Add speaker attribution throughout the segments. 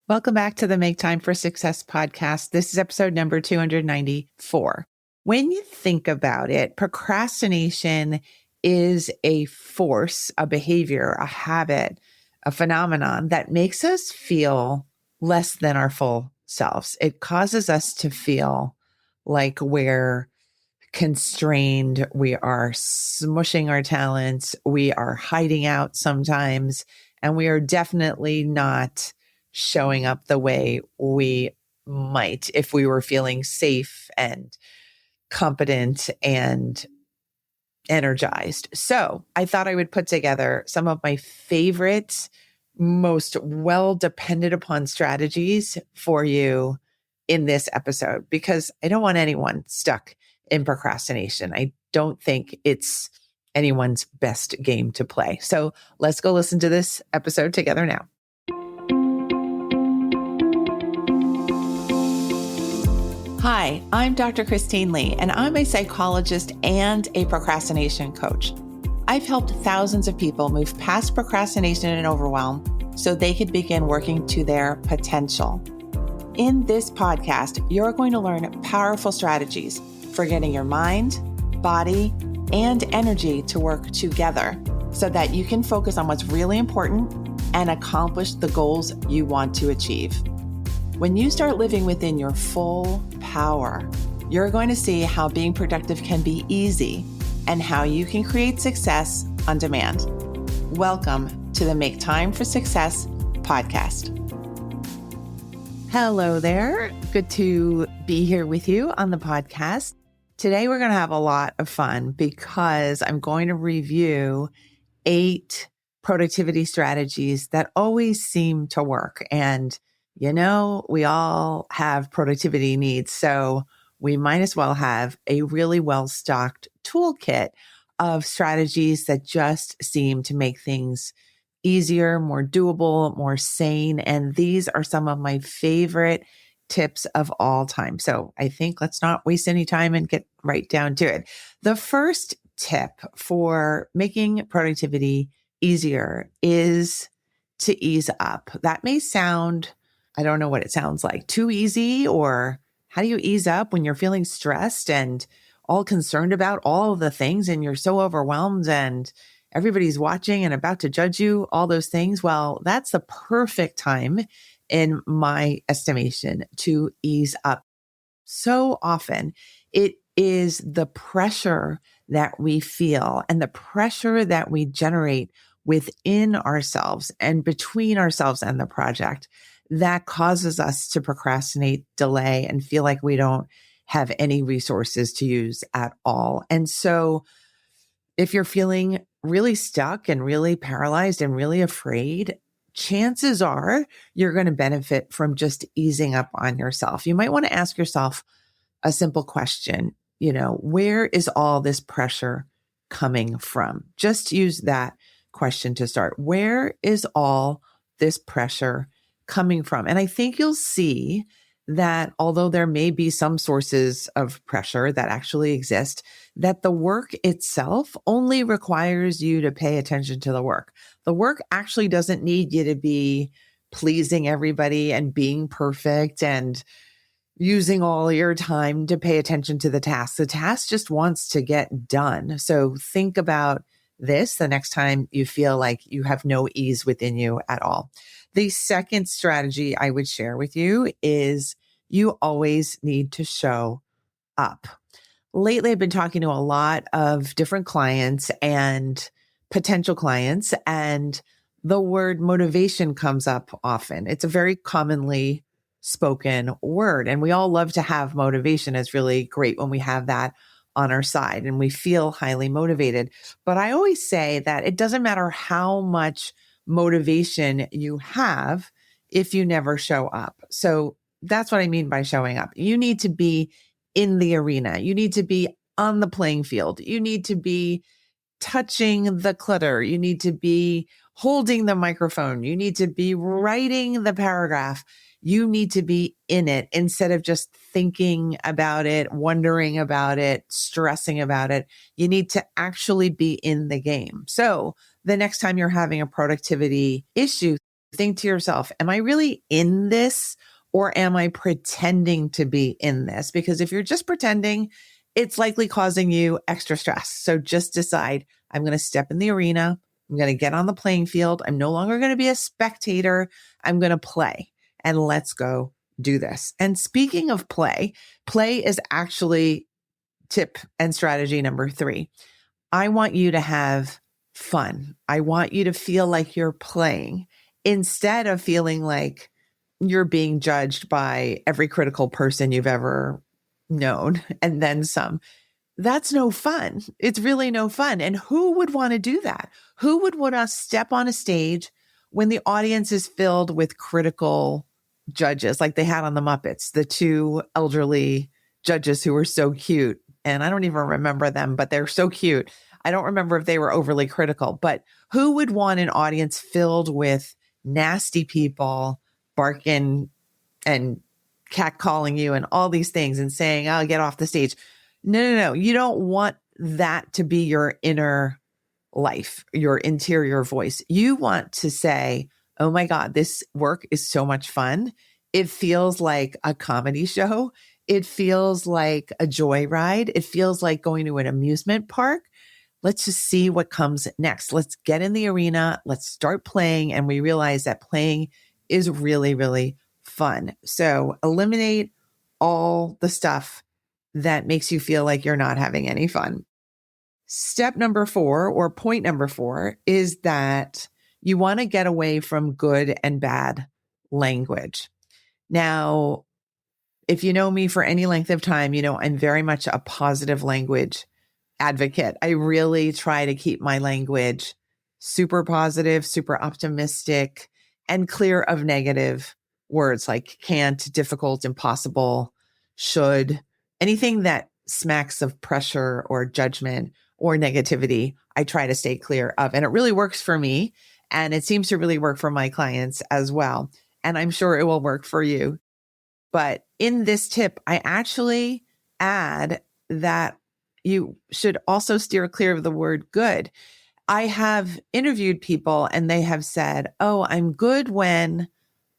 Speaker 1: Welcome back to the Make Time for Success podcast. This is episode number 294. When you think about it, procrastination is a force, a behavior, a habit, a phenomenon that makes us feel less than our full selves. It causes us to feel like we're constrained, we are smushing our talents, we are hiding out sometimes, and we are definitely not showing up the way we might if we were feeling safe and competent and energized. So I thought I would put together some of my favorite, most well depended upon strategies for you in this episode, because I don't want anyone stuck in procrastination. I don't think it's anyone's best game to play. So let's go listen to this episode together now. Hi, I'm Dr. Christine Lee, and I'm a psychologist and a procrastination coach. I've helped thousands of people move past procrastination and overwhelm so they could begin working to their potential. In this podcast, you're going to learn powerful strategies for getting your mind, body, and energy to work together so that you can focus on what's really important and accomplish the goals you want to achieve. When you start living within your full power, you're going to see how being productive can be easy and how you can create success on demand. Welcome to the Make Time for Success podcast. Hello there. Good to be here with you on the podcast. Today, we're going to have a lot of fun because I'm going to review 8 productivity strategies that always seem to work. And you know, we all have productivity needs, so we might as well have a really well-stocked toolkit of strategies that just seem to make things easier, more doable, more sane. And these are some of my favorite tips of all time. So I think let's not waste any time and get right down to it. The first tip for making productivity easier is to ease up. That may sound, I don't know what it sounds like, too easy, or how do you ease up when you're feeling stressed and all concerned about all of the things and you're so overwhelmed and everybody's watching and about to judge you, all those things? Well, that's the perfect time, in my estimation, to ease up. So often it is the pressure that we feel and the pressure that we generate within ourselves and between ourselves and the project that causes us to procrastinate, delay, and feel like we don't have any resources to use at all. And so if you're feeling really stuck and really paralyzed and really afraid, chances are you're going to benefit from just easing up on yourself. You might want to ask yourself a simple question, where is all this pressure coming from? Just use that question to start. Where is all this pressure coming from? And I think you'll see that although there may be some sources of pressure that actually exist, that the work itself only requires you to pay attention to the work. The work actually doesn't need you to be pleasing everybody and being perfect and using all your time to pay attention to the task. The task just wants to get done. So think about this the next time you feel like you have no ease within you at all. The second strategy I would share with you is you always need to show up. Lately, I've been talking to a lot of different clients and potential clients, and the word motivation comes up often. It's a very commonly spoken word, and we all love to have motivation. It's really great when we have that on our side and we feel highly motivated. But I always say that it doesn't matter how much motivation you have if you never show up. So that's what I mean by showing up. You need to be in the arena. You need to be on the playing field. You need to be touching the clutter. You need to be holding the microphone. You need to be writing the paragraph. You need to be in it instead of just thinking about it, wondering about it, stressing about it. You need to actually be in the game. So the next time you're having a productivity issue, Think to yourself, am I really in this or am I pretending to be in this? Because if you're just pretending, it's likely causing you extra stress. So just decide, I'm going to step in the arena. I'm going to get on the playing field. I'm no longer going to be a spectator. I'm going to play, and let's go do this. And speaking of play, play is actually tip and strategy number 3. I want you to have fun. I want you to feel like you're playing instead of feeling like you're being judged by every critical person you've ever known and then some. That's no fun. It's really no fun. And who would want to do that? Who would want to step on a stage when the audience is filled with critical judges like they had on the Muppets, the 2 elderly judges who were so cute? And I don't even remember them, but they're so cute. I don't remember if they were overly critical, but who would want an audience filled with nasty people barking and catcalling you and all these things and saying, "I'll get off the stage"? No. You don't want that to be your inner life, your interior voice. You want to say, "Oh my God, this work is so much fun. It feels like a comedy show. It feels like a joyride. It feels like going to an amusement park. Let's just see what comes next. Let's get in the arena. Let's start playing." And we realize that playing is really, really fun. So eliminate all the stuff that makes you feel like you're not having any fun. Step number 4, or point number 4, is that you want to get away from good and bad language. Now, if you know me for any length of time, you know I'm very much a positive language advocate. I really try to keep my language super positive, super optimistic, and clear of negative words like can't, difficult, impossible, should. Anything that smacks of pressure or judgment or negativity, I try to stay clear of. And it really works for me. And it seems to really work for my clients as well. And I'm sure it will work for you. But in this tip, I actually add that you should also steer clear of the word good. I have interviewed people and they have said, "Oh, I'm good when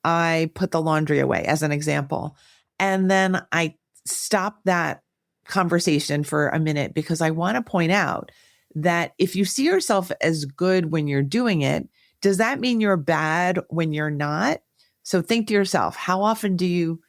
Speaker 1: I put the laundry away," as an example. And then I stop that conversation for a minute because I want to point out that if you see yourself as good when you're doing it, does that mean you're bad when you're not? So think to yourself, how often do you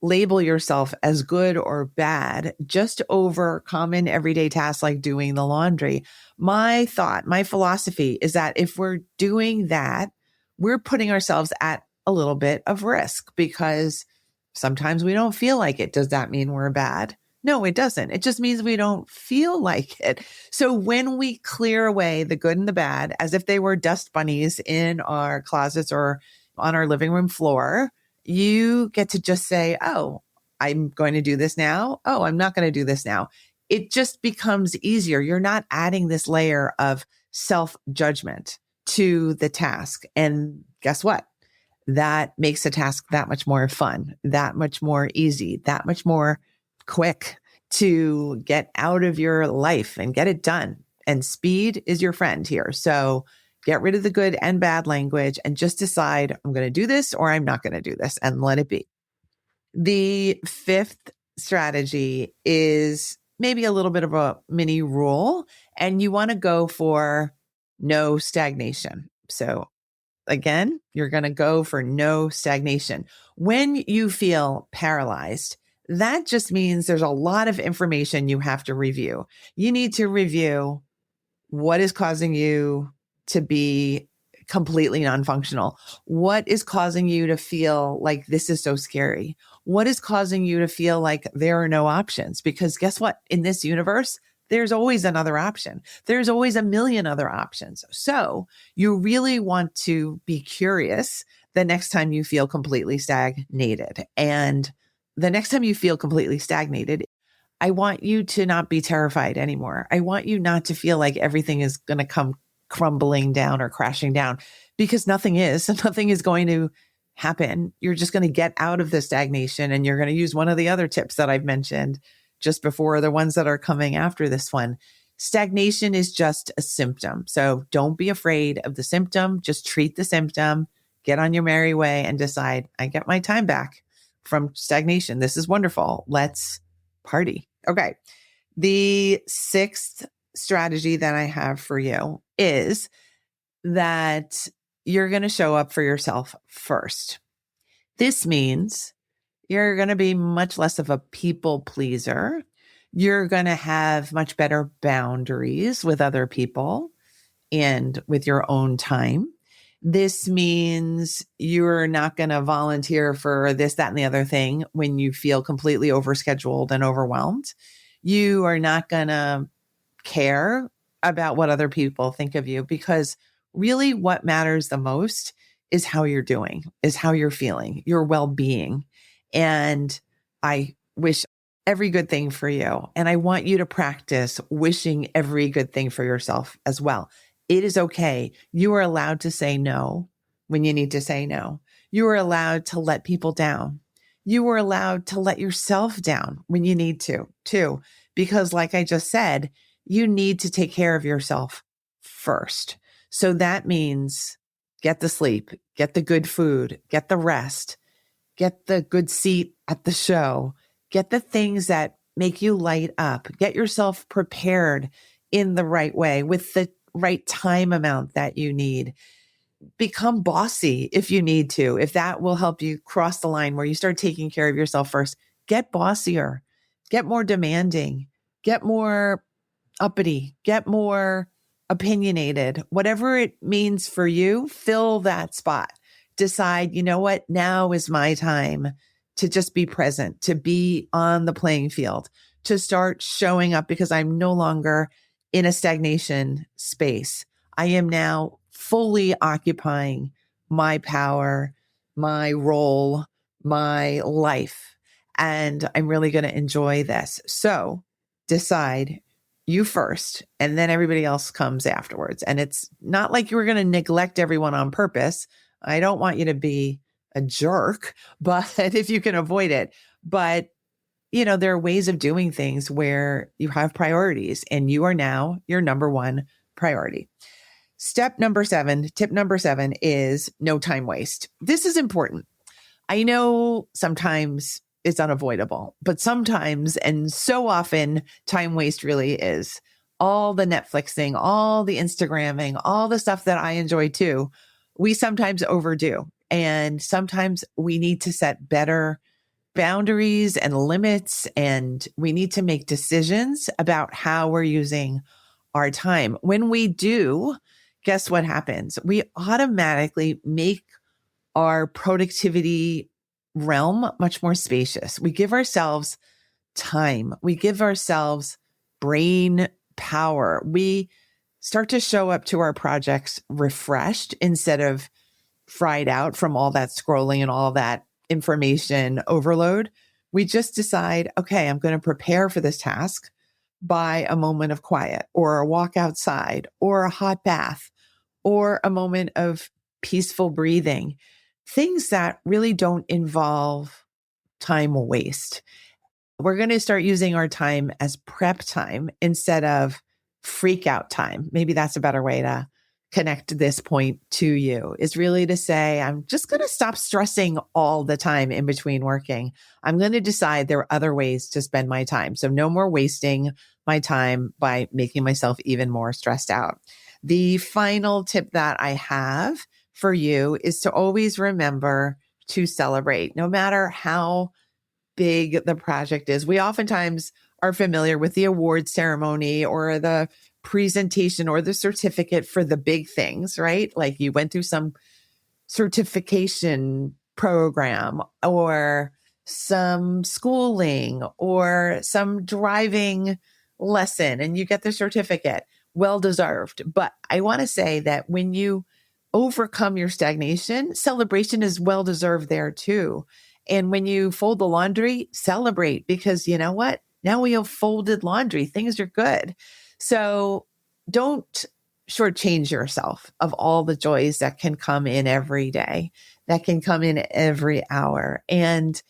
Speaker 1: label yourself as good or bad just over common everyday tasks like doing the laundry? My thought, my philosophy is that if we're doing that, we're putting ourselves at a little bit of risk because sometimes we don't feel like it. Does that mean we're bad? No, it doesn't. It just means we don't feel like it. So when we clear away the good and the bad as if they were dust bunnies in our closets or on our living room floor, you get to just say, "Oh, I'm going to do this now. Oh, I'm not going to do this now." It just becomes easier. You're not adding this layer of self-judgment to the task. And guess what? That makes the task that much more fun, that much more easy, that much more quick to get out of your life and get it done. And speed is your friend here. So get rid of the good and bad language and just decide, I'm going to do this or I'm not going to do this, and let it be. The 5th strategy is maybe a little bit of a mini rule, and you want to go for no stagnation. So again, you're going to go for no stagnation. When you feel paralyzed, that just means there's a lot of information you have to review. You need to review what is causing you to be completely non-functional. What is causing you to feel like this is so scary? What is causing you to feel like there are no options? Because guess what? In this universe, there's always another option. There's always a million other options. So you really want to be curious the next time you feel completely stagnated. And the next time you feel completely stagnated, I want you to not be terrified anymore. I want you not to feel like everything is going to come crumbling down or crashing down, because nothing is. Nothing is going to happen. You're just going to get out of the stagnation, and you're going to use one of the other tips that I've mentioned just before, the ones that are coming after this one. Stagnation is just a symptom. So don't be afraid of the symptom. Just treat the symptom, get on your merry way and decide, I get my time back from stagnation. This is wonderful. Let's party. Okay. The sixth strategy that I have for you is that you're going to show up for yourself first. This means you're going to be much less of a people pleaser. You're going to have much better boundaries with other people and with your own time. This means you're not going to volunteer for this, that, and the other thing when you feel completely overscheduled and overwhelmed. You are not going to care about what other people think of you, because really what matters the most is how you're doing, is how you're feeling, your well-being. And I wish every good thing for you. And I want you to practice wishing every good thing for yourself as well. It is okay. You are allowed to say no when you need to say no. You are allowed to let people down. You are allowed to let yourself down when you need to, too. Because like I just said, you need to take care of yourself first. So that means get the sleep, get the good food, get the rest, get the good seat at the show, get the things that make you light up, get yourself prepared in the right way with the right time amount that you need. Become bossy if you need to. If that will help you cross the line where you start taking care of yourself first, get bossier, get more demanding, get more uppity, get more opinionated, whatever it means for you, fill that spot. Decide, you know what? Now is my time to just be present, to be on the playing field, to start showing up, because I'm no longer in a stagnation space. I am now fully occupying my power, my role, my life, and I'm really going to enjoy this. So decide you first, and then everybody else comes afterwards. And it's not like you were going to neglect everyone on purpose. I don't want you to be a jerk, but if you can avoid it. But, you know, there are ways of doing things where you have priorities, and you are now your number one priority. Tip number seven is no time waste. This is important. I know sometimes it's unavoidable, but sometimes, and so often, time waste really is. All the Netflixing, all the Instagramming, all the stuff that I enjoy too, we sometimes overdo. And sometimes we need to set better boundaries and limits, and we need to make decisions about how we're using our time. When we do, guess what happens? We automatically make our productivity realm much more spacious. We give ourselves time. We give ourselves brain power. We start to show up to our projects refreshed instead of fried out from all that scrolling and all that information overload. We just decide, okay, I'm going to prepare for this task by a moment of quiet, or a walk outside, or a hot bath, or a moment of peaceful breathing. Things that really don't involve time waste. We're going to start using our time as prep time instead of freak out time. Maybe that's a better way to connect this point to you, is really to say, I'm just going to stop stressing all the time in between working. I'm going to decide there are other ways to spend my time. So no more wasting my time by making myself even more stressed out. The final tip that I have for you is to always remember to celebrate, no matter how big the project is. We oftentimes are familiar with the award ceremony or the presentation or the certificate for the big things, right? Like you went through some certification program or some schooling or some driving lesson and you get the certificate. Well deserved. But I want to say that when you overcome your stagnation, celebration is well deserved there too. And when you fold the laundry, celebrate, because you know what? Now we have folded laundry. Things are good. So don't shortchange yourself of all the joys that can come in every day, that can come in every hour. And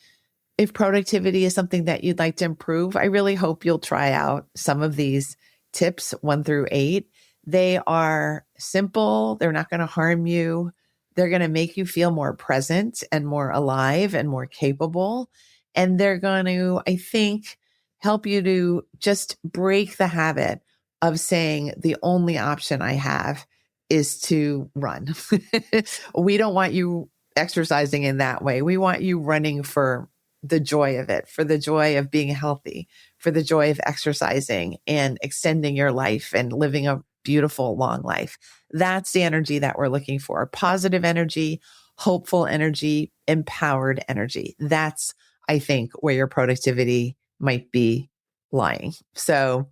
Speaker 1: if productivity is something that you'd like to improve, I really hope you'll try out some of these tips 1 through 8. They are simple. They're not going to harm you. They're going to make you feel more present and more alive and more capable. And they're going to, I think, help you to just break the habit of saying the only option I have is to run. We don't want you exercising in that way. We want you running for the joy of it, for the joy of being healthy, for the joy of exercising and extending your life and living a beautiful, long life. That's the energy that we're looking for. Positive energy, hopeful energy, empowered energy. That's, I think, where your productivity might be lying. So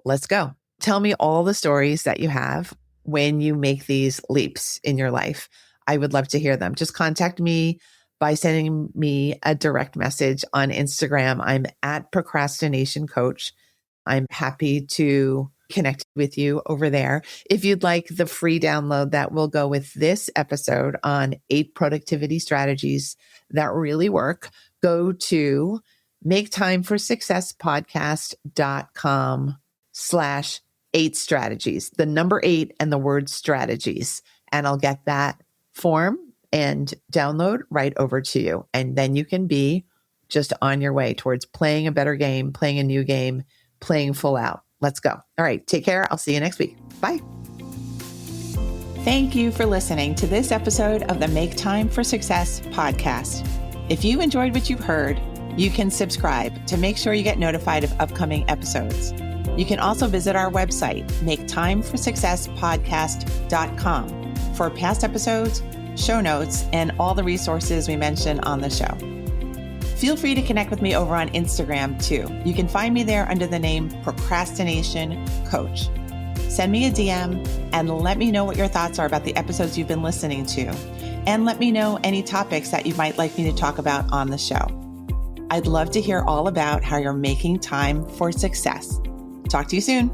Speaker 1: let's go. Tell me all the stories that you have when you make these leaps in your life. I would love to hear them. Just contact me by sending me a direct message on Instagram. I'm at procrastination coach. I'm happy to connect with you over there. If you'd like the free download that will go with this episode on 8 productivity strategies that really work, go to maketimeforsuccesspodcast.com/8 strategies, the number 8 and the word strategies. And I'll get that form and download right over to you. And then you can be just on your way towards playing a better game, playing a new game, playing full out. Let's go. All right. Take care. I'll see you next week. Bye. Thank you for listening to this episode of the Make Time for Success podcast. If you enjoyed what you've heard, you can subscribe to make sure you get notified of upcoming episodes. You can also visit our website, maketimeforsuccesspodcast.com, for past episodes, show notes, and all the resources we mention on the show. Feel free to connect with me over on Instagram too. You can find me there under the name Procrastination Coach. Send me a DM and let me know what your thoughts are about the episodes you've been listening to. And let me know any topics that you might like me to talk about on the show. I'd love to hear all about how you're making time for success. Talk to you soon.